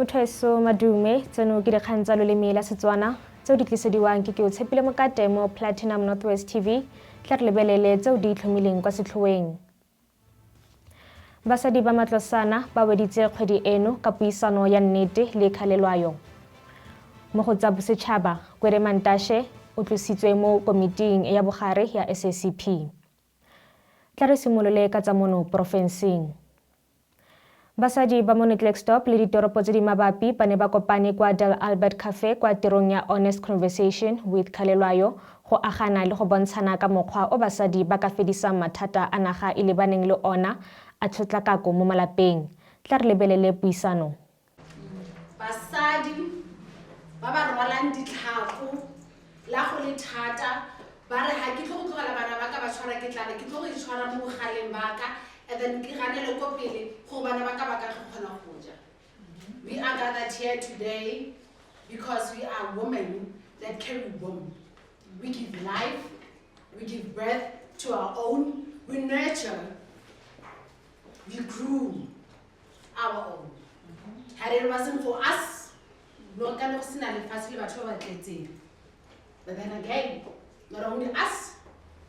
Mothoeso madume tseno ke dikgang tsa loleme la Setswana tseo di tlisediwang ke o Tshepile Mokate mo Platinum Northwest TV tla re lebelele tseo di itlhomileng kwa setlhoeng. Basadi ba matlosana ba weditse kgwedi eno ka puisano ya nnete le kgalelwayo. Mo go tsa bosetšhaba, Kwere Mantashe o tlositswe mo komiting ya bogare ya SACP. Tla re simolole ka tsa mono porofenseng. Basadi ba mo Klerksdorp le ditoropo tse di mabapi ba ne ba kopane kwa Del Albert Cafe kwa tirong ya Honest Conversation with Kgalelwayo go agana le go bontshana ka mokgwa o basadi ba ka fedisang mathata a naga e lebaneng le ona a tshotlakako mo malapeng. Tla re lebelele puisano. Basadi ba ba rwalang ditlhako la go le thata ba re ha ke tlo go tlogela bana ba ka ba tshwara ke tlala ke tlo go itshwara mo bogaleng ba ka and then ke ganele ko pele go bana ba ka kgona go ja. We are gathered here today because we are women that carry womb. We give life, we give birth to our own, we nurture, we grew our own. Had it wasn't for us, but then again, not only us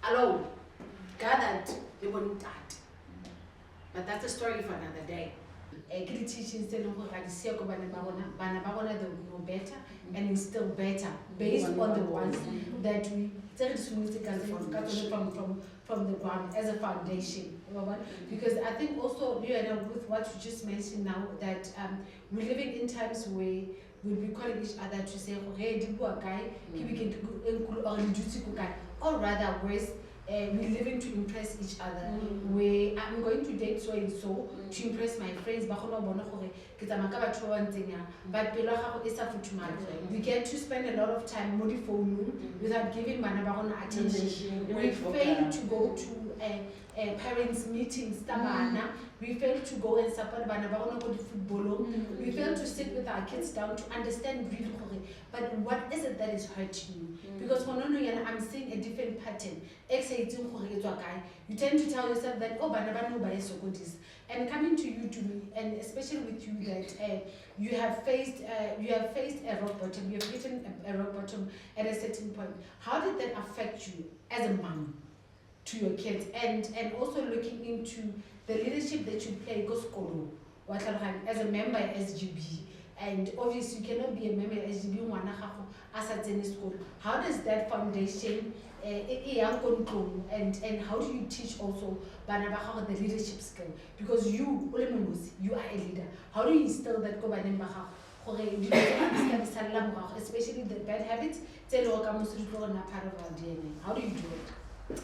alone gathered, they wouldn't die. But that's a story for another day. Teachings they know better and instill better based on the ones that we from the ground as a foundation. Because I think also with what you just mentioned now that we're living in times where we'll be calling each other to say, hey, or rather worse, we're living to impress each other. Where I'm going to date so and so to impress my friends. But we get to spend a lot of time on the phone without giving attention. We fail to go to parents' meetings. We fail to go and support football. We fail to sit with our kids down to understand really. But what is it that is hurting you? Because I'm seeing a different pattern. You tend to tell yourself that and coming to you, to me, and especially with you, that you have faced a rock bottom. You have hit a rock bottom at a certain point. How did that affect you as a mom to your kids, and also looking into the leadership that you play as a member at SGB? And obviously you cannot be a member of SGB as a school. How does that foundation and how do you teach also the leadership skill? Because you are a leader. How do you instill that especially the bad habits part of our DNA? How do you do it?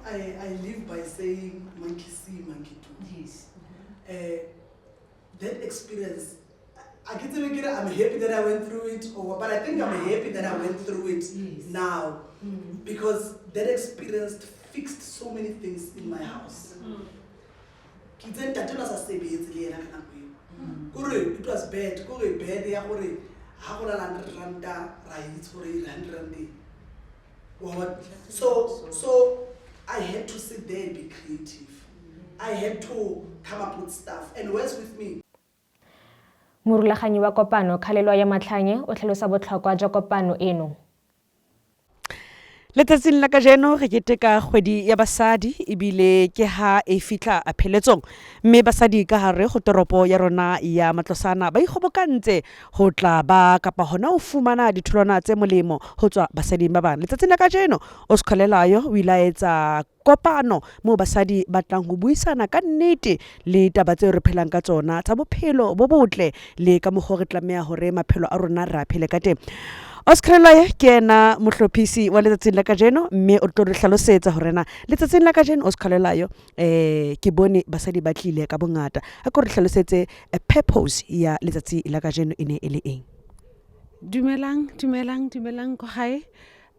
I live by saying monkey see, monkey do. Yes. That experience, I'm happy that I went through it, but I think I'm happy that I went through it now, because that experience fixed so many things in my house. It was bad. So I had to sit there and be creative. I had to come up with stuff, and where's with me? Morulaganyi wa kopano Kgalelwa ya Matlhanye o tlhalosa botlhokwa jwa kopano eno. Letsatsing la kajeno re keteka kgwedi ya basadi ebile ke ha e fitla a pheletsong, mme basadi ka hare go toropo ya rona ya Matlosana ba ikgobokantse ho tla ba kapa hona o fumana ditholwana tse molemo ho tswa basading ba bang. Letsatsing la kajeno o Kgalelwayo o ilaetsa kopano mo basadi ba tlang ho buisana ka nnete le taba tse re phelang ka tsona tsa bophelo bo botle le ka mogho re tlameha hore maphelo a rona ra phele ka teng. Kgalelwayo ke ena mohlophisi wa letsatsing la kajeno, mme o tlo re hlalosetsa hore na letsatsing la kajeno Kgalelwayo ke bone basadi ba tlile ka bongata. A go re hlalosetse purpose ya letsatsi la kajeno ene ele eng. Dumelang ko hae.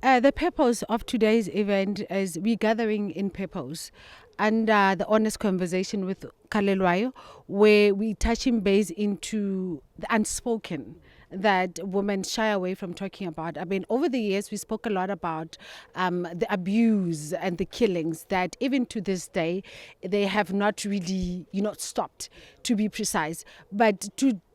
The purpose of today's event is we gathering in purpose under the honest conversation with Kgalelwayo, where we touching base into the unspoken that women shy away from talking about. I mean, over the years, we spoke a lot about the abuse and the killings that even to this day, they have not really, stopped, to be precise. But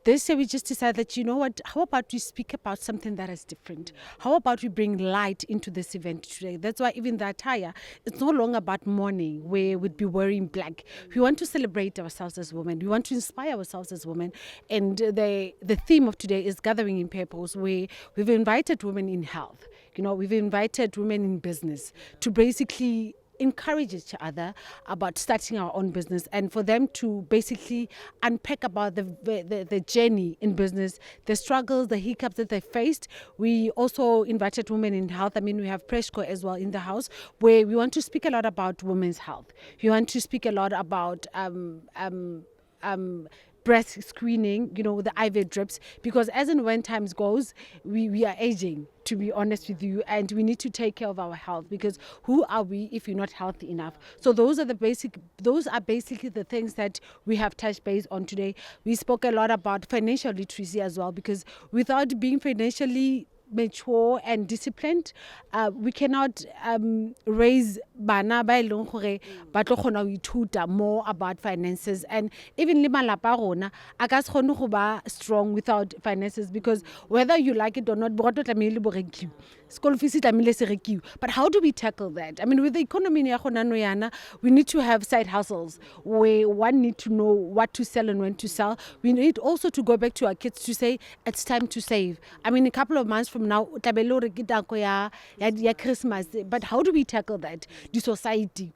this year we just decided that, you know what, how about we speak about something that is different? How about we bring light into this event today? That's why even the attire, it's no longer about mourning where we'd be wearing black. We want to celebrate ourselves as women. We want to inspire ourselves as women. And the theme of today is Gathering in Purpose, where we've invited women in health. We've invited women in business to basically encourage each other about starting our own business, and for them to basically unpack about the journey in business, the struggles, the hiccups that they faced. We also invited women in health. We have Preshko as well in the house, where we want to speak a lot about women's health. We want to speak a lot about breast screening, the IVF drips, because as and when times goes, we are aging, to be honest with you, and we need to take care of our health, because who are we if you're not healthy enough? So those are basically the things that we have touched base on today. We spoke a lot about financial literacy as well, because without being financially mature and disciplined, we cannot raise bana ba eleng gore ba tlo kgona go ithuta more about finances, and even le malapa rona a ka se kgone go ba strong without finances, because whether you like it or not, borato tlamehile bo rekiwe, school fees tlamehile se rekiwe. But how do we tackle that? With the economy ya gona no yana, we need to have side hustles where one need to know what to sell and when to sell. We need also to go back to our kids to say it's time to save. A couple of months from now, ya Christmas. But how do we tackle that? The society,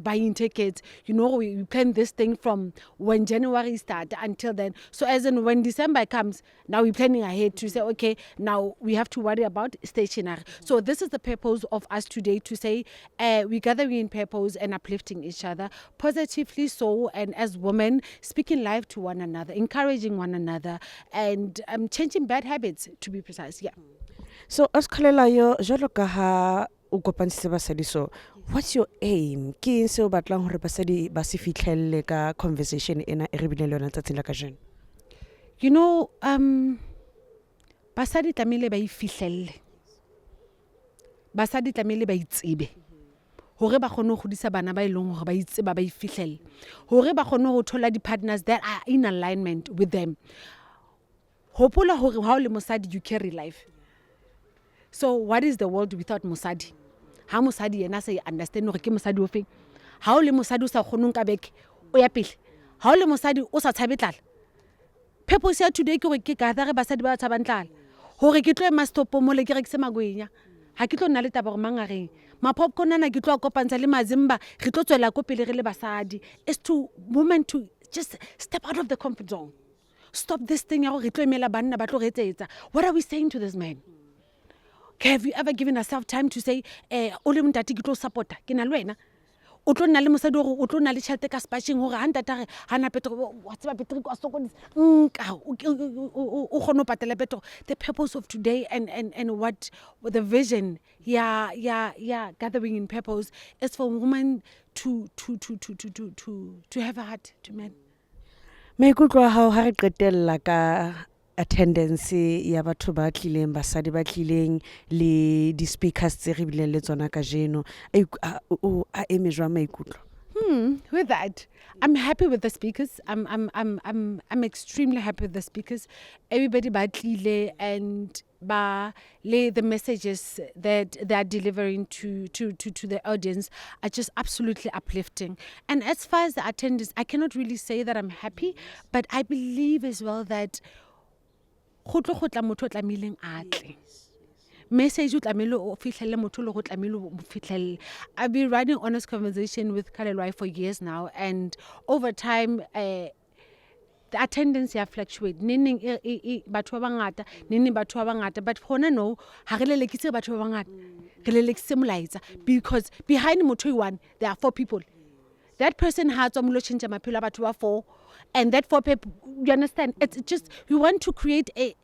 buying tickets, we plan this thing from when January starts until then. So as in when December comes, now we're planning ahead to say, okay, now we have to worry about stationery. So this is the purpose of us today, to say we're gathering in purpose and uplifting each other positively, so, and as women, speaking life to one another, encouraging one another, and changing bad habits, to be precise. Yeah. So Oskalelayo, jwalo ka ha o kopantse basadi, so what's your aim? Ke eng se o batlang hore basadi ba se fitlhelle ka conversation ena e re bile le yona tsatsing la kajeno? Basadi tlamehile ba ifihlelle, basadi tlamehile ba itsebe hore ba kgone go godisa bana ba ileng hore ba itseba ba ifihlelle, hore ba kgone go thola di-partners that are in alignment with them. Hopola hore ha o le mosadi, you carry life. So what is the world without mosadi? Ha mosadi yena se understand hore ke mosadi o feng. Ha o le mosadi o sa kgonong ka beke o ya pele. Ha o le mosadi o sa tshabe tlala. Purpose ya today ke gore ke gather basadi ba tshabang tlala. Hore ke tlo ema stopo mo le ke rekise magwenya. Ha ke tlo nna le taba gore mang a reng. Ma popcorn ana ke tlo kopantsha le mazimba, re tlo tswela ko pele re le basadi. It's to women to just step out of the comfort zone. Stop this thing ya gore re tlo emela banna ba tlo re etsetsa. What are we saying to this man? Have you ever given yourself time to say, o le mntati ke tlo supporta, ke na le wena? O tlo nna le mosadi gore o tlo nna le tšhelete ka spashing gore ha ntata re ha na petro wa tseba petro kwa sokodisa nka o kgone patela petro. The purpose of today and what the vision gathering in purpose is for women to have a heart to men. Maikutlo a hao ha re qetella ka attendance ya batho ba tlileng, basadi ba tlileng le di-speakers tse re bileng le tsona kajeno, a eme jwang maikutlo? With that, I'm happy with the speakers. I'm extremely happy with the speakers. Everybody ba tlile and ba le the messages that they are delivering to the audience are just absolutely uplifting. And as far as the attendance, I cannot really say that I'm happy, but I believe as well that message I've been running honest conversation with Kalelwai for years now, and over time the attendance ya fluctuate neng batho ba bangata neng batho ba bangata, but hona no ha re lelekise batho ba bangata re lelekise molaetsa, because behind motho one there are 4 people. That person has change maphelo a batho ba 4, and that 4 people, you understand, it's just we want to create a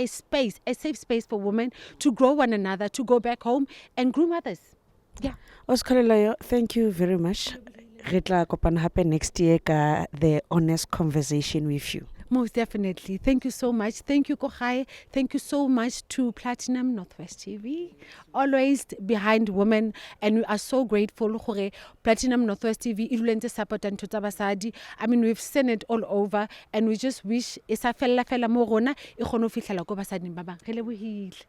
space, a safe space for women to grow one another, to go back home and groom others. Yeah. Oskalelayo, thank you very much. Re tla kopana hape next year ka the honest conversation with you. Most definitely. Thank you so much. Thank you, Kochai. Thank you so much to Platinum Northwest TV. Always behind women. And we are so grateful for Platinum Northwest TV. Ilulente support and basadi. I mean, we've seen it all over. And we just wish isa fella mo rona e kgone ho fihlela ko basading ba bang. Re lebohile.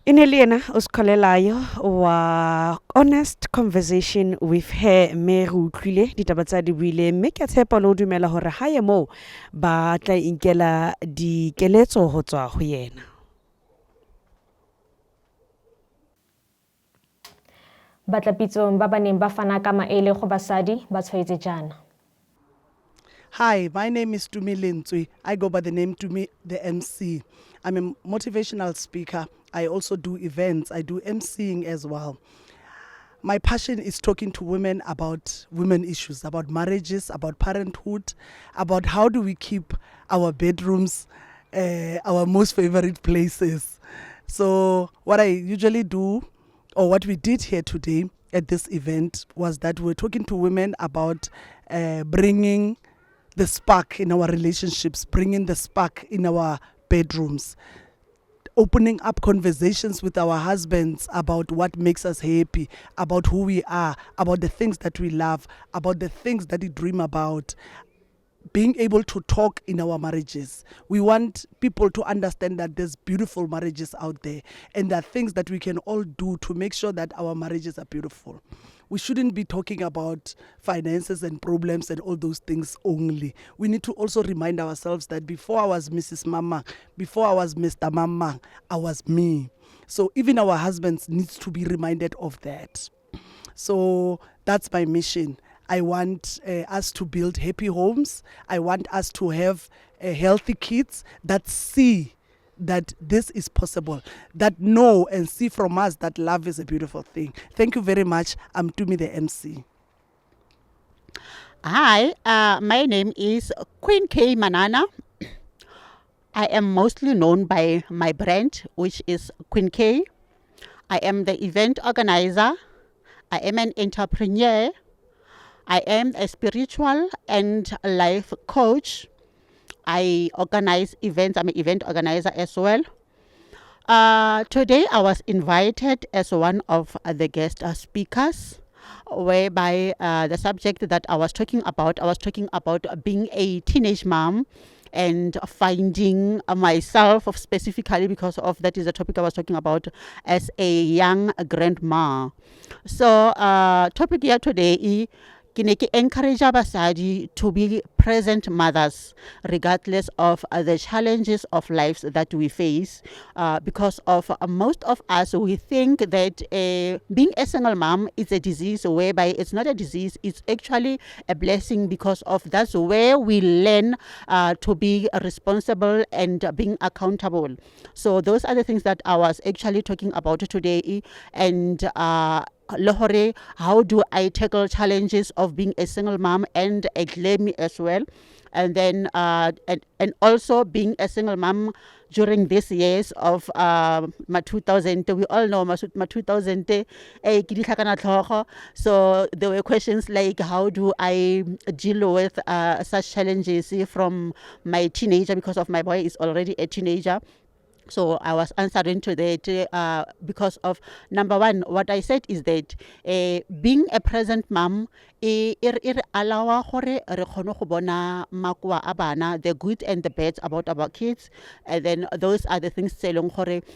Ineliana Oskolelayo wa honest conversation with her me re utlwile ditaba tsa di buile mme ke tshepa lo dumela hore ha ye mo ba tla inkela dikeletso ho tswa ho yena. Batlapitsong ba baneng ba fana ka maele go basadi ba tshwaetse jana. Hi, my name is Tumi Lintsui. I go by the name Tumi the MC. I'm a motivational speaker. I also do events. I do MCing as well. My passion is talking to women about women issues, about marriages, about parenthood, about how do we keep our bedrooms our most favorite places. So what I usually do, or what we did here today at this event, was that we're talking to women about bringing the spark in our relationships, bringing the spark in our bedrooms, opening up conversations with our husbands about what makes us happy, about who we are, about the things that we love, about the things that we dream about, being able to talk in our marriages. We want people to understand that there's beautiful marriages out there and there are things that we can all do to make sure that our marriages are beautiful. We shouldn't be talking about finances and problems and all those things only. We need to also remind ourselves that before I was Mrs. Mama, before I was Mr. Mama, I was me. So even our husbands needs to be reminded of that. So that's my mission. I want us to build happy homes. I want us to have healthy kids that see that this is possible, that know and see from us that love is a beautiful thing. Thank you very much. I'm Tumi the MC. Hi, my name is Queen K Manana. I am mostly known by my brand, which is Queen K. I am the event organizer. I am an entrepreneur. I am a spiritual and life coach. I organize events. I'm an event organizer as well. Today I was invited as one of the guest speakers, whereby the subject that I was talking about being a teenage mom and finding myself specifically because of that is the topic I was talking about as a young grandma. So topic here today is encourage basadi to be present mothers regardless of the challenges of lives that we face, because of most of us we think that being a single mom is a disease, whereby it's not a disease, it's actually a blessing, because of that's where we learn to be responsible and being accountable. So those are the things that I was actually talking about today. And Lohore, how do I tackle challenges of being a single mom and a glammy as well, and then and also being a single mom during these years of my 2000. We all know my 2000. So there were questions like, how do I deal with such challenges from my teenager, because of my boy is already a teenager. So I was answering to that because of number one, what I said is that being a present mom, allow the good and the bad about our kids, and then those are the things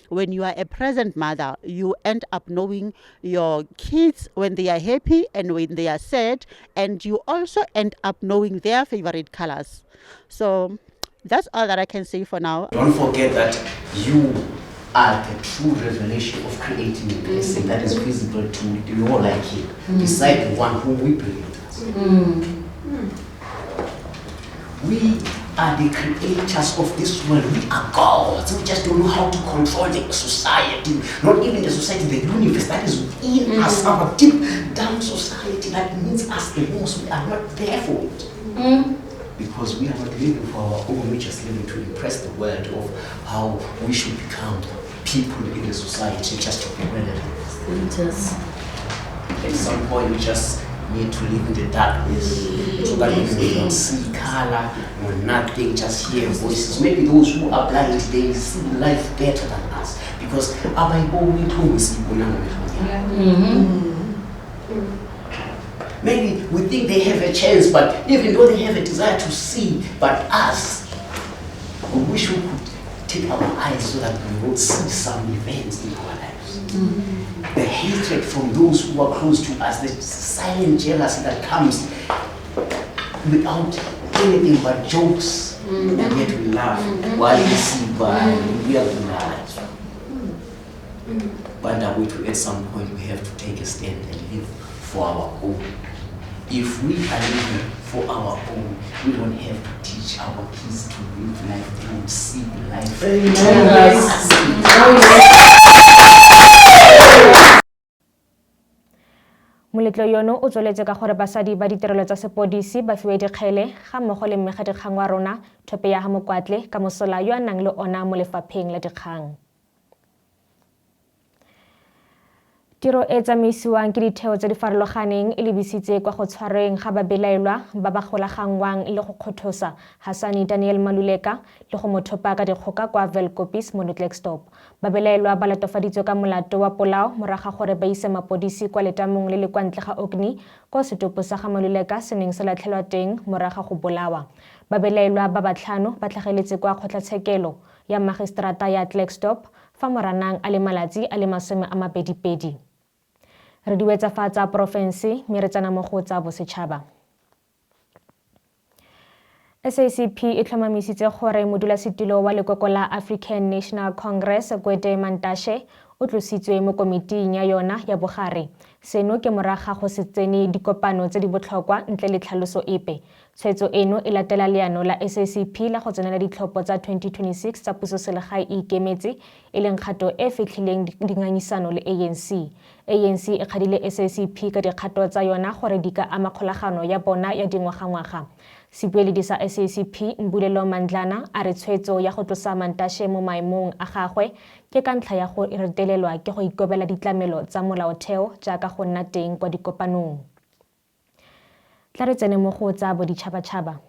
when you are a present mother, you end up knowing your kids when they are happy and when they are sad, and you also end up knowing their favorite colors. So that's all that I can say for now. Don't forget that you are the true revelation of creating a blessing that is visible to you all like you, beside the one whom we bring with us. We are the creators of this world. We are gods. We just don't know how to control the society. Not even the society, the universe that is within us, our deep down society that needs us the most. We are not there for it. Because we are not living for our own, we're just living to impress the world of how we should become people in the society, just to be relevant. At some point, we just need to live in the darkness so that we don't see color, no nothing, just hear voices. Maybe those who are blind, they see life better than us because maybe we think they have a chance, but even though they have a desire to see, but us, we wish we could take our eyes so that we will see some events in our lives. The hatred from those who are close to us, the silent jealousy that comes without anything but jokes, and yet we laugh while we see by real lives. But at some point we have to take a stand and live for our own. If we are living for our own, we don't have to teach our kids to live life, they will see life. Moletlo yono o tsweletse ka gore basadi ba ditirelo tsa sepodisi ba fiwe dikgele ga mmogo le mmegedikgang wa rona Thope ya Hamokwatle ka mosola yo a nang le ona mo lefapheng la dikgang. Tiro e tsamaisiwang ke ditheo tse di farologaneng e lebisitse kwa go tshwareng ga babelaelwa ba ba golagangwang le go kgothosa Hasani Daniel Maluleka le go mothopa ka dikgoka kwa Velkopis mo Klerksdorp. Babelaelwa ba latofaditswe ka molato wa polao moraga gore ba ise mapodisi kwa letamong le le kwa ntle ga Ogni ko setopo sa ga Maluleka se neng se latlhelwa teng moraga go bolawa. Babelaelwa ba batlhano ba tlhageletse kwa kgotlatshekelo ya magistrata ya Klerksdorp fa moranang a le malatsi a le 22. Re diwetsa fatsa porofense mme re tsena mo go tsa bosetšhaba. SACP e tlhomamisitse gore modulasetilo wa lekoko la African National Congress Gwede Mantashe o tlositswe mo komiting ya yona ya bogare. Seno ke moraga go se tsene dikopano tse di botlhokwa ntle le tlhaloso epe. Tshwetso eno e latela leano la SACP la go tsenela ditlhopho tsa 2026 tsa pusoselegae e ikemetse e leng kgato e fetlhileng dingangisano le ANC. ANC e kgadile SACP ka dikgato tsa yona gore di ka ama kgolagano ya bona ya dingwagangwaga. Sebueledi sa SACP Mbulelo Mandlana a re tshwetso ya go tlosa Mantashe mo maemong a gagwe ke ka ntlha ya go retelelwa ke go ikobela ditlamelo tsa molaotheo jaaka go nna teng kwa dikopanong. Tla re tsene mo go tsa boditšhabatšhaba.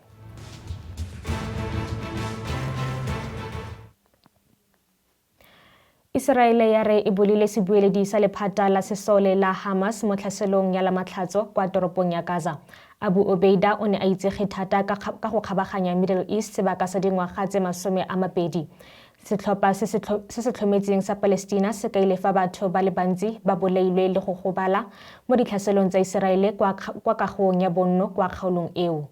Israele ya re e bolile sebueledi sa lephata la sesole la Hamas mo tlhaselong ya Lamatlhatso kwa toropong ya Gaza. Abu Obeida o ne a itsege thata ka go kgabaganya Middle East sebaka sa dingwaga tse 20. Setlhopha se se tlhometseng sa Palestina se kaile fa batho ba le bantsi ba bolailwe le go gobala mo ditlhaselong tsa Israele kwa kagong ya bonno kwa kgaolong eo.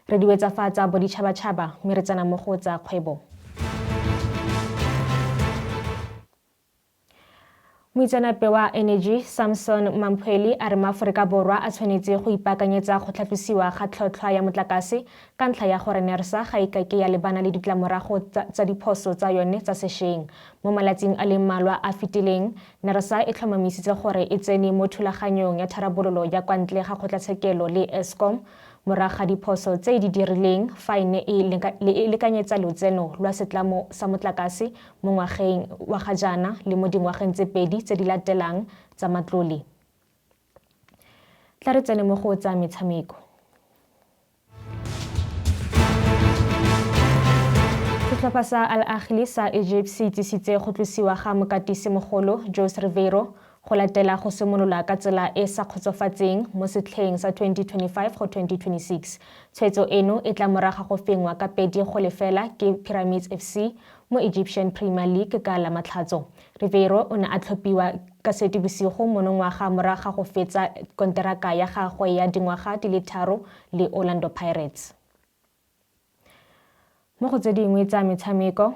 Re diwetsa fatsa boditšhabatšhaba mme re tsena mo go tsa kgwebo. Moitseanape wa Energy Samson Mamphweli a re maAforika Borwa a tshwanetse go ipaakanyetsa go tlhatlosiwa ga tlhotlhwa ya motlakase ka ntlha ya gore NERSA ga ikake ya lebana le ditlamorago tsa diphoso tsa yone tsa sešweng. Mo malatsing a le mmalwa a fetileng, NERSA e tlhomamisitse gore e tsene mo thulaganyong ya tharabololo ya kwa ntle ga kgotlatshekelo le Eskom moraga diphoso tse di dirileng fa e ne e lekanyetsa lotseno lwa setlamo sa motlakase mo ngwageng wa ga jaana le mo dingwageng tse pedi tse di latelang tsa matlole. Tla re tsene mo go tsa metshameko. Setlhopha sa Al Ahly sa Egypt se itsisitse go tlosiwa ga mokatisi mogolo Jose Riveiro go latela go simolola ka tsela e sa kgotsofatseng mo setlheng sa 2025 go 2026. Tshwetso eno e tla moraga go fengwa ka 2-0 ke Pyramids FC mo Egyptian Premier League ka Lamatlhatso. Riveiro o ne a tlhophiwa ka Seetebosigo monongwaga moraga go fetsa konteraka ya gagwe ya dingwaga di le 3 le Orlando Pirates. Mo go tse dingwe tsa metshameko,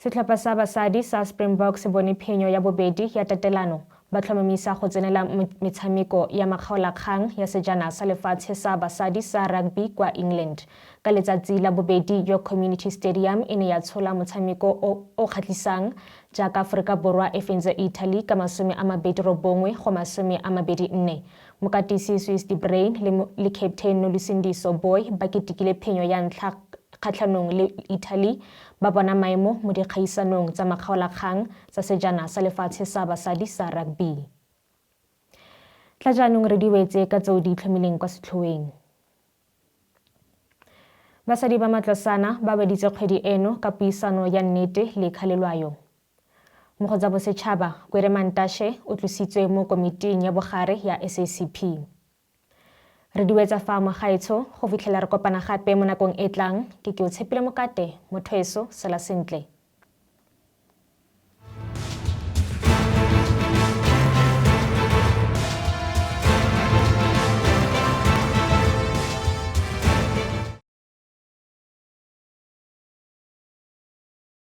setlhopha sa basadi sa Springboks se bone phenyo ya bobedi ya tatelano ba tlhomamisa go tsenela metshameko ya makgaolakgang ya sejana sa lefatshe sa basadi sa rugby kwa England. Ka letsatsi la bobedi yo Community Stadium e ne ya tshola motshameko o kgatlhisang jaaka Aforika Borwa e fentse Italy ka 29-24. Mokatisi Swiss De Bruin le Captain Nolusindiso Boy ba ketekile phenyo ya ntlha kgatlhanong le Italy ba bona maemo mo dikgaisanong tsa makgaolakgang tsa sejana sa lefatshe sa basadi sa rugby. Tla jaanong re di wetse ka tseo di itlhomileng kwa setlhoeng. Basadi ba matlosana ba weditse kgwedi eno ka puisano ya nnete le kgalelwayo. Mo go tsa bosetšhaba Kwere Mantashe o tlositswe mo komiting ya bogare ya SACP. Re di wetsa fa mogaetsho go fitlhela re kopana gape mo nakong e tlang ke o Tshepile Mokate, Mothweso, sala sentle.